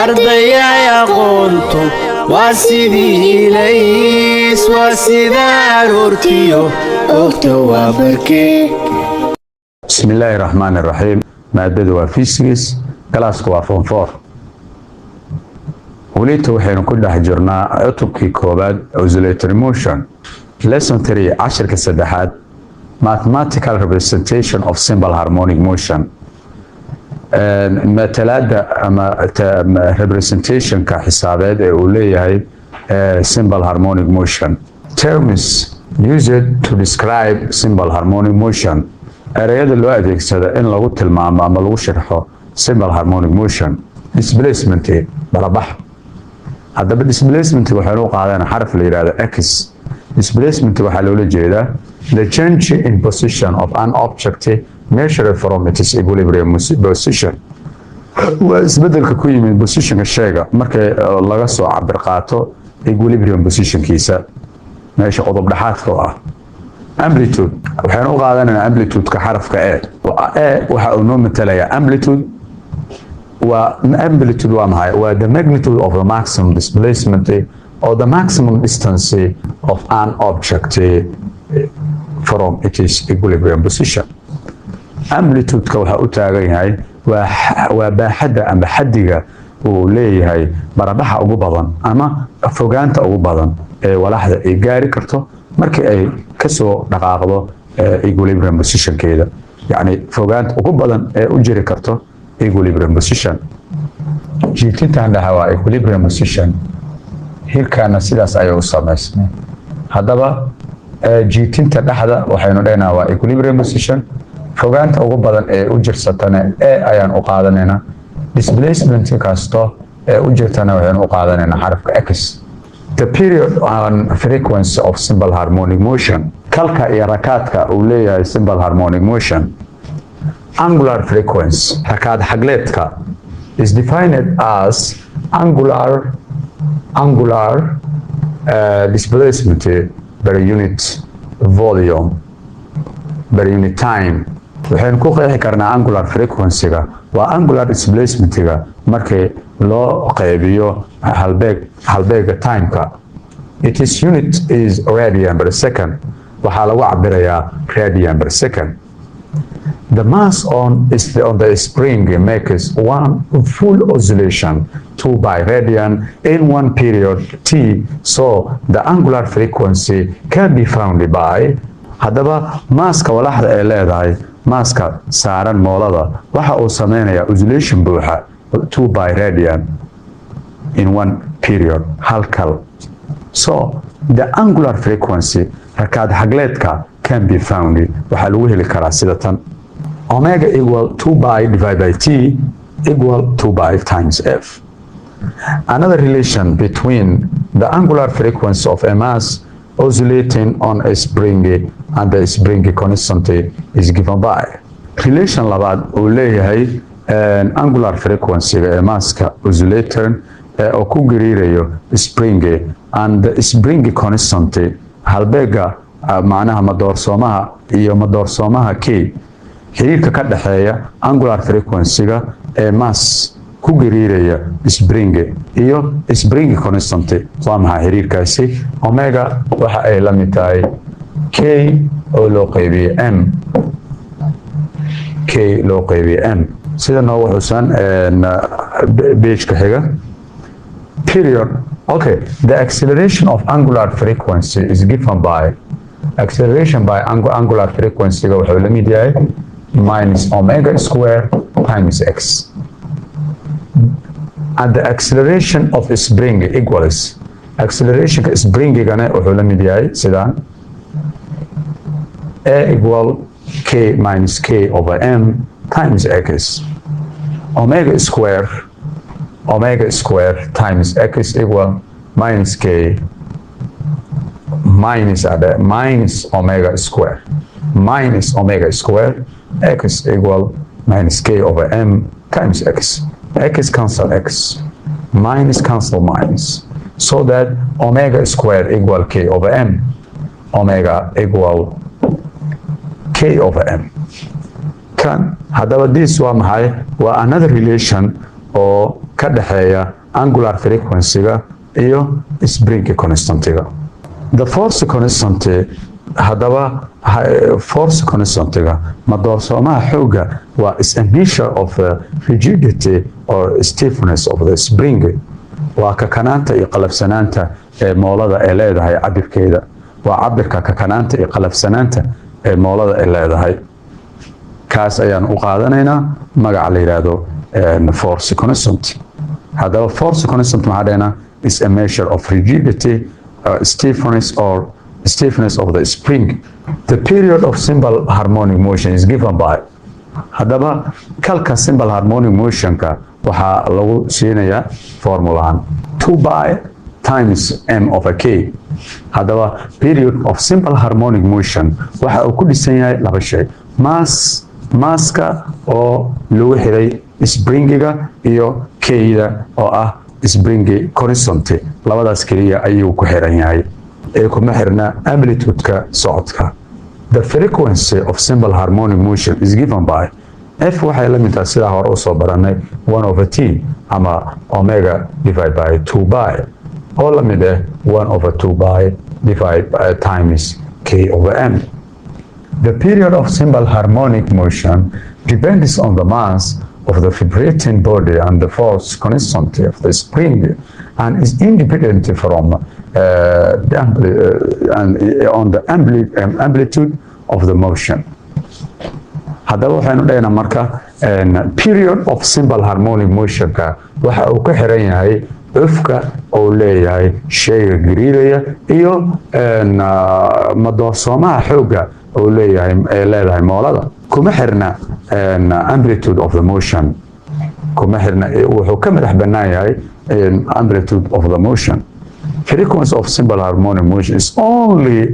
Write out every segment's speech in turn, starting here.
ardayay aqoontu waa sidii ilays waa sida aroortiyo ogta waa barkee. bismillaahi raxmaani raxiim. maadada waa physics, galaaska waa form 4. weliita waxaynu ku dhex jirnaa cutubkii koobaad oscillatory motion, lesson 3 casharka saddexaad, mathematical representation of simple harmonic motion. matalaada ama representationka xisaabeed ee uu leeyahay simple harmonic motion. terms used to describe simple harmonic motion. ereyada loo adeegsado in lagu tilmaamo ama lagu sharxo simple harmonic motion. displacement balabax. haddaba displacement waxaynu u qaadanaa xaraf la yidhaahdo x. displacement waxaa loola jeedaa the change in position of an object measured from its equilibrium position. waa isbedelka ku yimid positionka shayga markay laga soo cabir qaato equilibrium positionkiisa meesha qodob dhaxaadka ah. amplitude waxaynu u qaadanaynaa amplitude-ka xarafka e waxa uu noo matalayaa amplitude waa maxay? waa the magnitude of the maximum displacement or the maximum distance of an object from its equilibrium position. amplitude-ka waxa u taagan yahay waa baaxadda ama xaddiga uu leeyahay barabaxa ugu badan ama fogaanta ugu badan ee walaxda ay gaari karto markii ay kasoo dhaqaaqdo equilibrium positionkeeda, yacni fogaanta ugu badan ee u jiri karto equilibrium position. jiitintan dhaha waa equilibrium position, hirkaana sidaas ayay u samaysmay. haddaba jiitinta dhexda waxaynu dhahnaha waa equilibrium position, fogaanta ugu badan ee u jirsatana ayaan u qaadanaynaa. displacement kasto ee u jirtana waxaynu u qaadanaynaa xarafka x. the period and frequency of simple harmonic motion. kalka iyo rakaadka uu leeyahay simple harmonic motion. angular frequency rakaad xagleedka is defined as angular displacement per unit volume per unit time. waxaynu ku qeexi karnaa angular frequency-ga waa angular displacement-ga markii loo qeybiyo halbeega time-ka. its unit is radian per second. waxaa lagu cabirayaa radian per second. the mass on the spring makes one full oscillation 2 by radian in one period t, so the angular frequency can be found by. haddaba maaska walaxda ay leedahay maaska saaran moolada waxa uu sameynayaa oscillation buuxa 2 by radian in one period halkal. so the angular frequency rakaad xagleedka can be found waxaa lagu heli karaa sida tan: omega equal 2 by divided by t equal 2 by times f. another relation between the angular frequency of a mass oscillating on a spring and the spring constant is given by. relation labaad uu leeyahay angular frequency-ga ee maaska oscillator oo ku gariirayo spring and the spring constant halbeega macnaha madoorsoomaha iyo madoorsoomaha k. xiriirka ka dhexeeya angular frequency-ga ee mass ku gariiraya spring iyo spring constant waa maxay xiriirkaasi? omega waxa ay la mid tahay k oo loo qeybiyey m. k loo qeybiyey m sida noogu xusan page-ka xiga. period. okay, the acceleration of angular frequency is given by. acceleration by angular frequency-ga wuxuu la mid yahay minus omega square times x. and the acceleration of a spring equals. accelerationka springigana wuxuu la mid yahay sidaan: a equal k minus k over m times x. omega square times x equal minus k minus omega square x equal minus k over m times x. x cancel x, minus cancel minus, so that omega square equal k over m. omega equal k over m. kan haddaba this waa maxay? waa another relation oo ka dhaxeeya angular frequency-ga iyo spring constant-ga. The force constant haddaba force constant-ga madoorsoomaha xoogga waa is a measure of rigidity or stiffness of the spring. waa kakanaanta iyo qalafsanaanta ee moolada ay leedahay cabirkeeda. waa cabirka kakanaanta iyo qalafsanaanta ee moolada ay leedahay. kaas ayaan u qaadanaynaa magaca la yiraahdo force constant. haddaba force constant maxaa dhahayna is a measure of rigidity, stiffness of the spring. The period of simple harmonic motion is given by. haddaba kalka simple harmonic motionka waxaa lagu siinayaa formulahan 2 by times m of a k. haddaba period of simple harmonic motion waxa uu ku dhisan yahay laba shay: maaska oo lagu xiray springiga iyo keyda oo ah springi constant. labadaas keliya ayuu ku xiran yahay ee kuma xirna amplitude-ka socodka. The frequency of simple harmonic motion is given by f waxay la mid tahay sidaa hore u soo baranay 1/t ama omega divided by 2 by oo la mid ah 1/2 by divided by times k/m. The period of simple harmonic motion depends on the mass of the vibrating body and the force constant of the spring and is independent from the amplitude of the motion. haddaba waxaynu dhahaynaa marka period of simple harmonic motionka waxa uu ka xiran yahay cufka uu leeyahay shayga gariiraya iyo madoorsoomaha xoogga uu leedahay moolada. kuma xirna amplitude of the motion. kuma xirna wuxuu ka madax bannaan yahay amplitude of the motion. Frequency of simple harmonic motion is only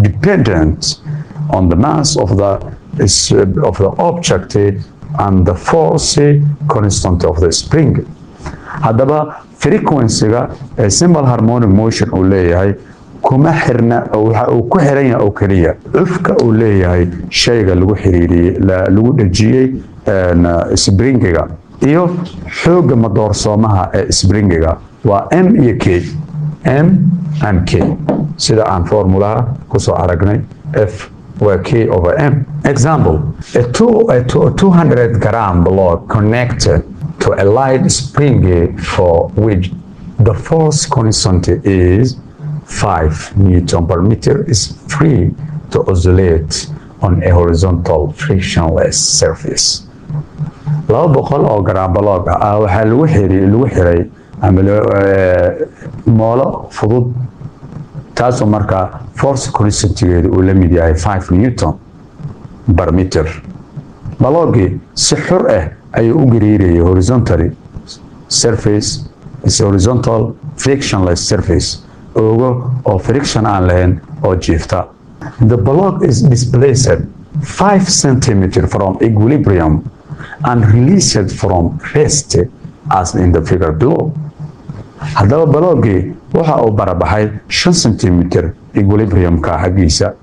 dependent on the mass of the object and the force constant of the spring. haddaba frequency-ga simple harmonic motion uu leeyahay kuma xirna waxa uu ku xiran yahay oo kaliya cufka uu leeyahay shayga lagu xiriiriyay lagu dhajiyay springiga iyo xoogga madoorsoomaha ee springiga waa m iyo k. m and k sida aan formulaha ku soo aragnay f waa k/m. Example: a 200 gram block connected to a light spring for which the force constant is 5 Newton per meter is free to oscillate on a horizontal frictionless surface. 200 oo gram block ah waxaa lagu xiray ama moolo fudud taasoo markaa force constantigeedu uu la mid yahay 5 Newton per meter. balooggii si xur ah ayuu u gariirayay horizontal frictionless surface oogo oo friction aan lahayn oo jiifta. The block is displaced 5 centimeters from equilibrium and released from rest as in the figure below. haddaba balooggii waxa uu barabaxay 5 centimeter equilibriumka xaggiisa.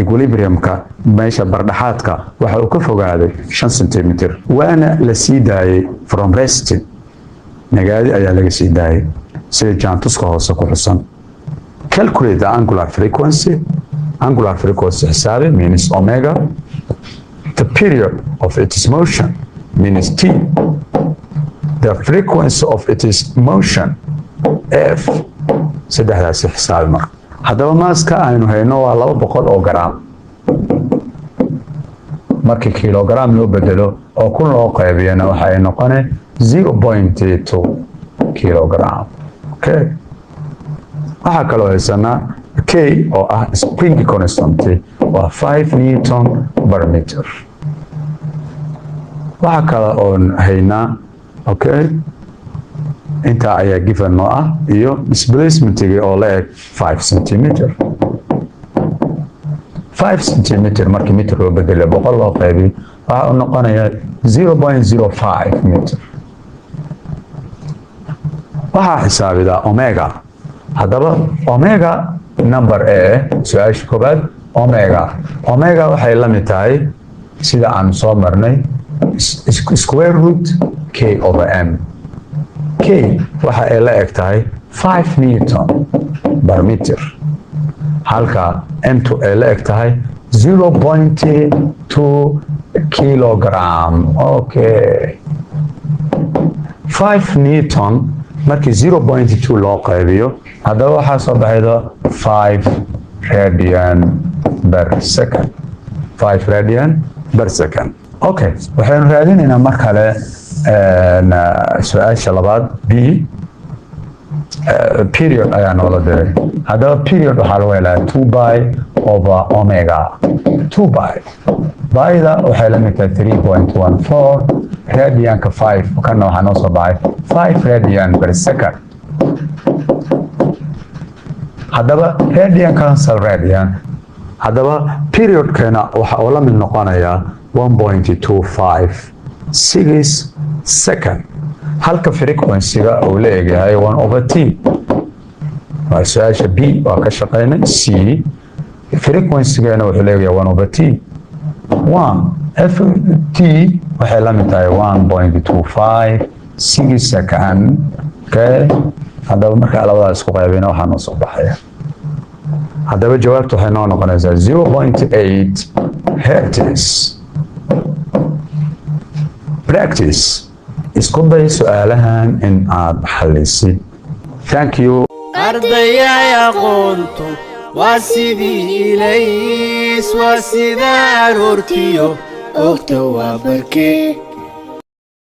equilibriumka meesha bardhaxaadka waxa uu ka fogaaday 5 centimeter waana la sii daayay from rest. nagaadi ayaa laga sii daayay sida jaantuska hoose ku xusan. Calculate the angular frequency. Angular frequency xisaabi means omega. The period of its motion means t. The frequency of its motion f. saddexdaasi xisaabi marka. haddaba maaska aynu hayno waa 200 oo gram. markii kilogram loo bedelo oo kun loo qaybiyana waxa ay noqonay 0.2 kilogram. Okay. waxaa kaloo haysanaa k oo ah spring constant waa 5 Newton per meter. waxaa kale oon haynaa okay intaa ayaa given noo ah iyo displacement-ga oo la eg 5 centimeter. 5 centimeter markii meter loo bedelo 100 loo qaybiyo waxa uu noqonayaa 0.05 meter. waxaa xisaabidaa omega. haddaba omega number a su-aasha koobaad omega waxay la mid tahay sida aan soo marnay square root k over m. k waxa ay la eg tahay 5 newton per meter, halka m2 ay la eg tahay 0.2 kilogram. Okay, 5 newton markii 0.2 loo qaybiyo, haddaba waxaa soo baxayda 5 radian per second. 5 radian per second. Okay, waxaynu raadinaynaa mar kale su-aasha labaad b. Period ayaa noola diray. Haddaba period waxaa lagu helaa 2 pi over omega. 2 pi byda waxay la mid tahay 3.14, radianka 5, kana waxaa noo soo baxay 5 radian per second. haddaba radian cancel radian, haddaba periodkeena waxa uu la mid noqonayaa 1.256 second, halka frequency-ga uu la eegyahay 1/t. waa su-aasha b waa ka shaqeynay. c frequency-geena wuxuu leeyahay 1/t. 1 ft waxay la mid tahay 1.256 second. Okay, haddaba marka labadaas isku qaybina waxaa noo soo baxaya. haddaba jawaabtu waxay noo noqonaysaa 0.8 hertz. Practice. isku day su'aalahan in aad xallisid. Thank you. ardayay aqoontu waa sidii ilays, waa sida aroortiyo ogta waa barkee.